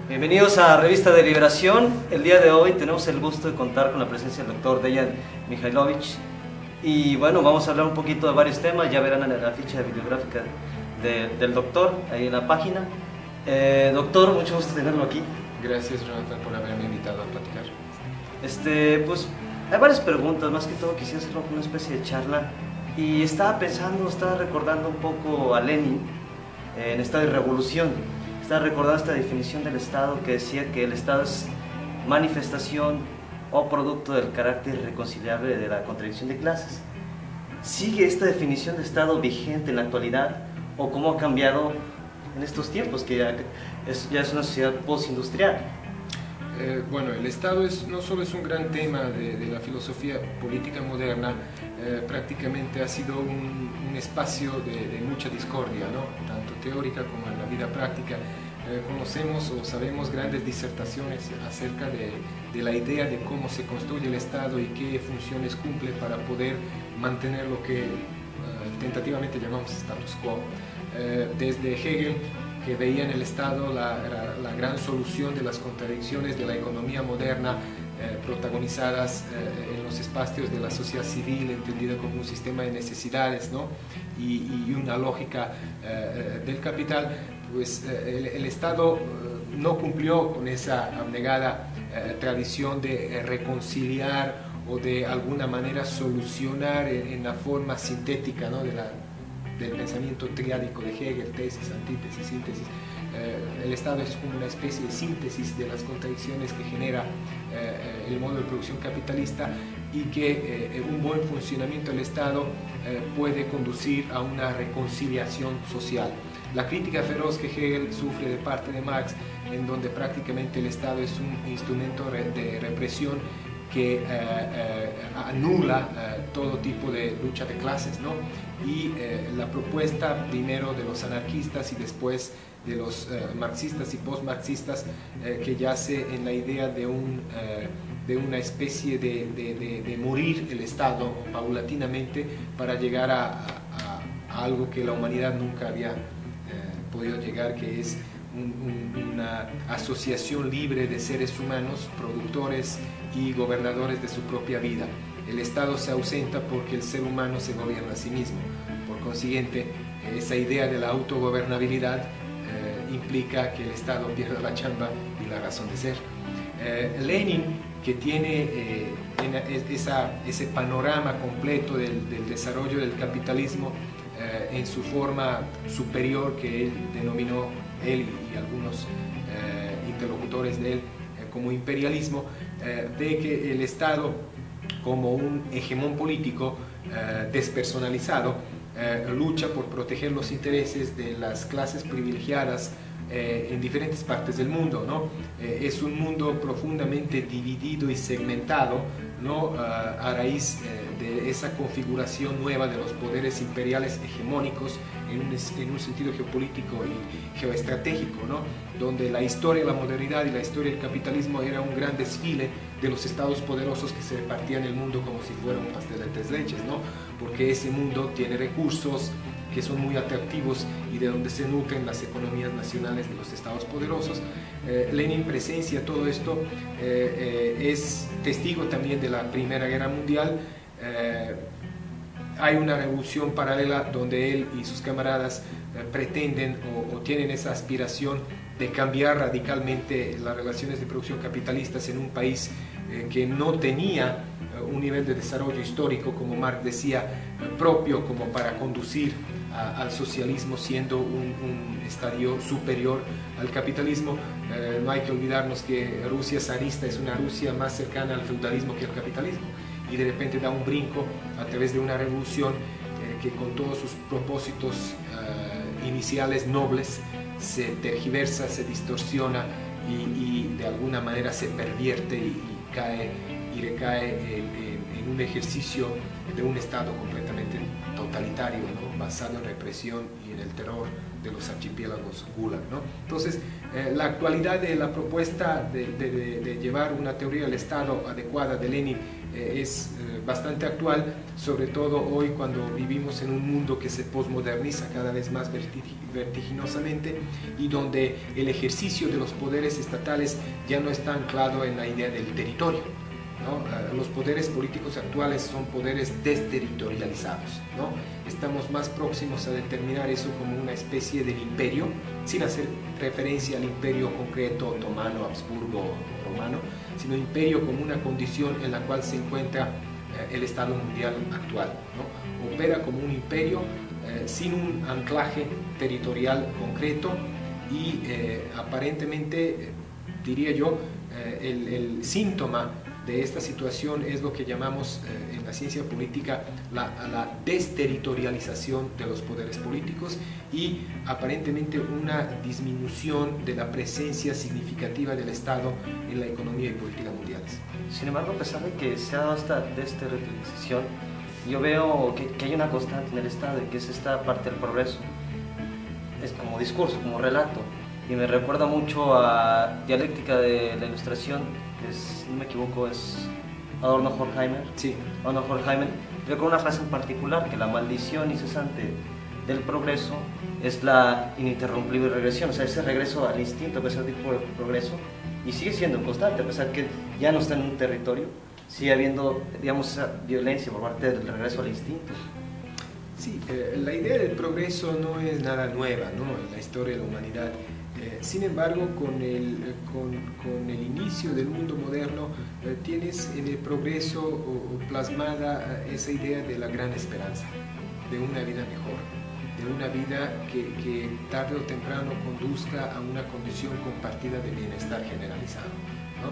Bienvenidos a Revista de Liberación. El día de hoy tenemos el gusto de contar con la presencia del doctor Dejan Mihailović. Y bueno, vamos a hablar un poquito de varios temas. Ya verán en la ficha bibliográfica del doctor, ahí en la página. Doctor, mucho gusto tenerlo aquí. Gracias, Jonathan, por haberme invitado a platicar. Pues hay varias preguntas, más que todo quisiera hacer una especie de charla. Y estaba recordando un poco a Lenin en Estado y Revolución. Estaba recordando esta definición del Estado que decía que el Estado es manifestación o producto del carácter irreconciliable de la contradicción de clases. ¿Sigue esta definición de Estado vigente en la actualidad o cómo ha cambiado en estos tiempos que ya es una sociedad postindustrial? Bueno, el Estado no solo es un gran tema de la filosofía política moderna, prácticamente ha sido un espacio de mucha discordia, ¿no? Tanto teórica como en la vida práctica. Conocemos o sabemos grandes disertaciones acerca de la idea de cómo se construye el Estado y qué funciones cumple para poder mantener lo que tentativamente llamamos status quo. Desde Hegel, que veía en el Estado la gran solución de las contradicciones de la economía moderna, protagonizadas en los espacios de la sociedad civil, entendida como un sistema de necesidades, ¿no? y una lógica del capital, pues el Estado no cumplió con esa abnegada tradición de reconciliar o de alguna manera solucionar en la forma sintética, ¿no? del pensamiento triádico de Hegel, tesis, antítesis, síntesis. El Estado es como una especie de síntesis de las contradicciones que genera el modo de producción capitalista, y que un buen funcionamiento del Estado puede conducir a una reconciliación social. La crítica feroz que Hegel sufre de parte de Marx, en donde prácticamente el Estado es un instrumento de represión que anula todo tipo de lucha de clases, ¿no? Y la propuesta primero de los anarquistas y después de los marxistas y postmarxistas, que yace en la idea de una especie de morir el Estado paulatinamente para llegar a algo que la humanidad nunca había podido llegar, que es una asociación libre de seres humanos, productores y gobernadores de su propia vida. El Estado se ausenta porque el ser humano se gobierna a sí mismo. Por consiguiente, esa idea de la autogobernabilidad implica que el Estado pierda la chamba y la razón de ser. Lenin, que tiene ese panorama completo del desarrollo del capitalismo en su forma superior, que él denominó, él y algunos interlocutores de él, como imperialismo, ve que el Estado, como un hegemón político despersonalizado, lucha por proteger los intereses de las clases privilegiadas en diferentes partes del mundo, ¿no? Es un mundo profundamente dividido y segmentado, ¿no? A raíz de esa configuración nueva de los poderes imperiales hegemónicos en un sentido geopolítico y geoestratégico, ¿no? Donde la historia de la modernidad y la historia del capitalismo era un gran desfile de los estados poderosos que se repartían el mundo como si fuera un pastel de tres leches, ¿no? Porque ese mundo tiene recursos que son muy atractivos y de donde se nutren las economías nacionales de los estados poderosos. Lenin presencia todo esto, es testigo también de la Primera Guerra Mundial. Hay una revolución paralela donde él y sus camaradas pretenden o tienen esa aspiración de cambiar radicalmente las relaciones de producción capitalistas en un país que no tenía un nivel de desarrollo histórico, como Marx decía, propio como para conducir al socialismo, siendo un estadio superior al capitalismo. No hay que olvidarnos que Rusia zarista es una Rusia más cercana al feudalismo que al capitalismo, y de repente da un brinco a través de una revolución que con todos sus propósitos iniciales nobles se tergiversa, se distorsiona y de alguna manera se pervierte y cae y recae en un ejercicio de un Estado completamente totalitario, ¿no? Basado en represión y en el terror de los archipiélagos Gulag, ¿no? Entonces, la actualidad de la propuesta de llevar una teoría del Estado adecuada de Lenin es bastante actual, sobre todo hoy cuando vivimos en un mundo que se posmoderniza cada vez más vertiginosamente y donde el ejercicio de los poderes estatales ya no está anclado en la idea del territorio, ¿no? Los poderes políticos actuales son poderes desterritorializados, ¿no? Estamos más próximos a determinar eso como una especie del imperio, sin hacer referencia al imperio concreto otomano, Habsburgo o romano, sino imperio como una condición en la cual se encuentra el Estado mundial actual, ¿no? Opera como un imperio sin un anclaje territorial concreto y aparentemente, diría yo, el síntoma de esta situación es lo que llamamos en la ciencia política la desterritorialización de los poderes políticos y aparentemente una disminución de la presencia significativa del Estado en la economía y política mundiales. Sin embargo, a pesar de que se ha dado esta desterritorialización, yo veo que hay una constante en el Estado y que es esta parte del progreso. Es como discurso, como relato. Y me recuerda mucho a Dialéctica de la Ilustración, que si no me equivoco es Adorno Horkheimer. Sí. Adorno Horkheimer. Recuerdo una frase en particular, que la maldición incesante del progreso es la ininterrumpible regresión, o sea, ese regreso al instinto, a pesar del tipo de progreso, y sigue siendo constante, a pesar que ya no está en un territorio, sigue habiendo, digamos, esa violencia por parte del regreso al instinto. Sí, la idea del progreso no es nada nueva, ¿no?, en la historia de la humanidad. Sin embargo, con el inicio del mundo moderno, tienes en el progreso plasmada esa idea de la gran esperanza, de una vida mejor, de una vida que tarde o temprano conduzca a una condición compartida de bienestar generalizado, ¿no?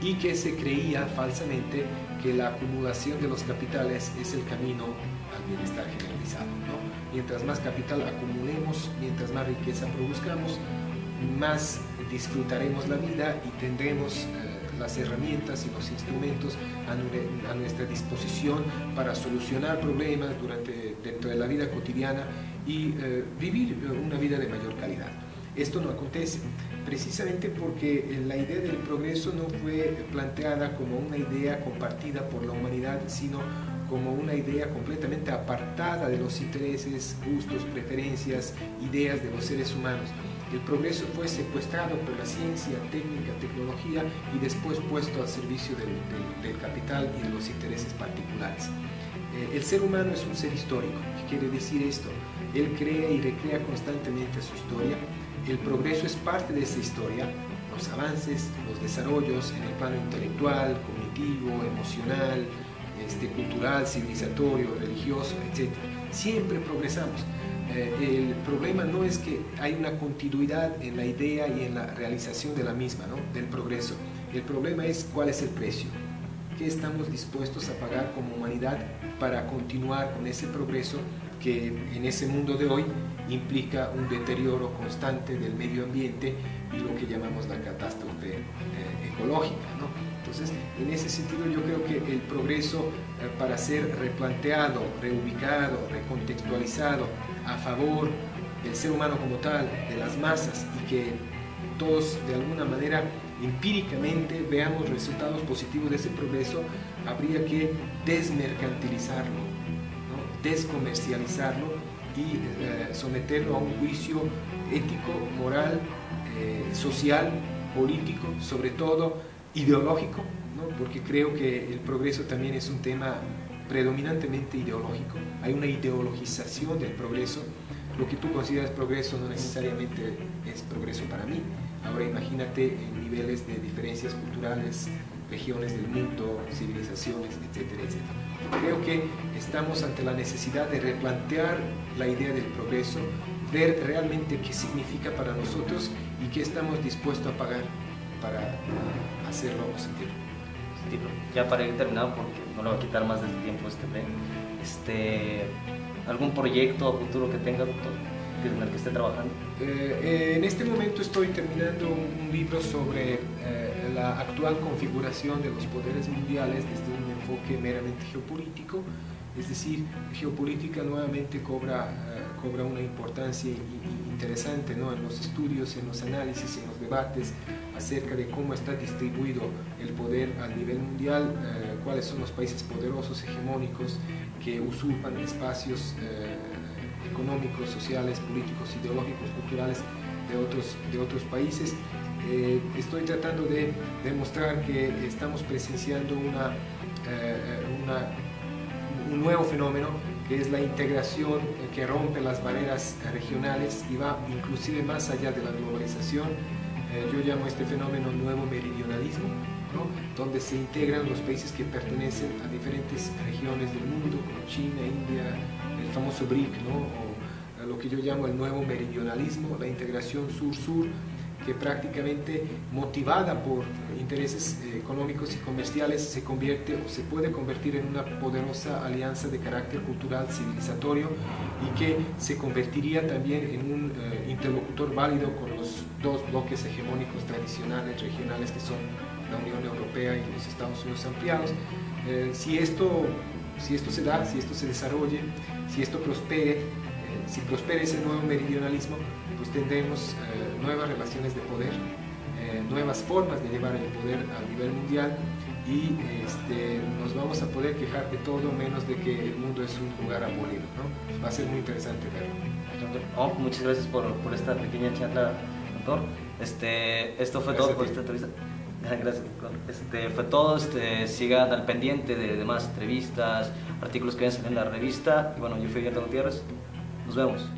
Y que se creía falsamente que la acumulación de los capitales es el camino al bienestar generalizado, ¿no? Mientras más capital acumulemos, mientras más riqueza produzcamos, más disfrutaremos la vida y tendremos las herramientas y los instrumentos a nuestra disposición para solucionar problemas dentro de la vida cotidiana y vivir una vida de mayor calidad. Esto no acontece, precisamente porque la idea del progreso no fue planteada como una idea compartida por la humanidad, sino como una idea completamente apartada de los intereses, gustos, preferencias, ideas de los seres humanos. El progreso fue secuestrado por la ciencia, técnica, tecnología y después puesto al servicio del capital y de los intereses particulares. El ser humano es un ser histórico. ¿Qué quiere decir esto? Él crea y recrea constantemente su historia. El progreso es parte de esa historia. Los avances, los desarrollos en el plano intelectual, cognitivo, emocional, cultural, civilizatorio, religioso, etc. Siempre progresamos. El problema no es que hay una continuidad en la idea y en la realización de la misma, ¿no?, del progreso. El problema es cuál es el precio. ¿Qué estamos dispuestos a pagar como humanidad para continuar con ese progreso que en ese mundo de hoy implica un deterioro constante del medio ambiente y lo que llamamos la catástrofe ecológica, ¿no? Entonces, en ese sentido yo creo que el progreso, para ser replanteado, reubicado, recontextualizado a favor del ser humano como tal, de las masas, y que todos de alguna manera empíricamente veamos resultados positivos de ese progreso, habría que desmercantilizarlo, ¿no?, descomercializarlo y someterlo a un juicio ético, moral, social, político, sobre todo ideológico, ¿no?, porque creo que el progreso también es un tema predominantemente ideológico. Hay una ideologización del progreso. Lo que tú consideras progreso no necesariamente es progreso para mí. Ahora imagínate en niveles de diferencias culturales, regiones del mundo, civilizaciones, etcétera, etcétera. Creo que estamos ante la necesidad de replantear la idea del progreso, ver realmente qué significa para nosotros y qué estamos dispuestos a pagar para hacerlo o sentirlo. Ya para ir terminado, porque no le voy a quitar más del tiempo ¿algún proyecto a futuro que tenga, doctor, en el que esté trabajando? En este momento estoy terminando un libro sobre la actual configuración de los poderes mundiales desde un enfoque meramente geopolítico Es decir, geopolítica nuevamente cobra una importancia interesante, ¿no? En los estudios, en los análisis, en los debates acerca de cómo está distribuido el poder a nivel mundial, cuáles son los países poderosos, hegemónicos, que usurpan espacios económicos, sociales, políticos, ideológicos, culturales de otros países. Estoy tratando de demostrar que estamos presenciando un nuevo fenómeno, que es la integración que rompe las barreras regionales y va inclusive más allá de la globalización. Yo llamo este fenómeno nuevo meridionalismo, ¿no? Donde se integran los países que pertenecen a diferentes regiones del mundo, como China, India, el famoso BRIC, ¿no? O lo que yo llamo el nuevo meridionalismo, la integración sur-sur, que prácticamente motivada por intereses económicos y comerciales se convierte o se puede convertir en una poderosa alianza de carácter cultural civilizatorio, y que se convertiría también en un interlocutor válido con los dos bloques hegemónicos tradicionales regionales que son la Unión Europea y los Estados Unidos ampliados. Si esto se da, si esto se desarrolle, si esto prospere, si prospera ese nuevo meridionalismo, pues tendremos nuevas relaciones de poder, nuevas formas de llevar el poder a nivel mundial, y nos vamos a poder quejar de todo menos de que el mundo es un lugar aburrido, ¿no? Va a ser muy interesante verlo. Oh, muchas gracias por esta pequeña charla, doctor. Esto fue todo por esta entrevista. Gracias, doctor. Fue todo. Sigan al pendiente de demás entrevistas, artículos que vayan a salir en la revista. Y bueno, yo fui Guillermo Gutiérrez. Nos vemos.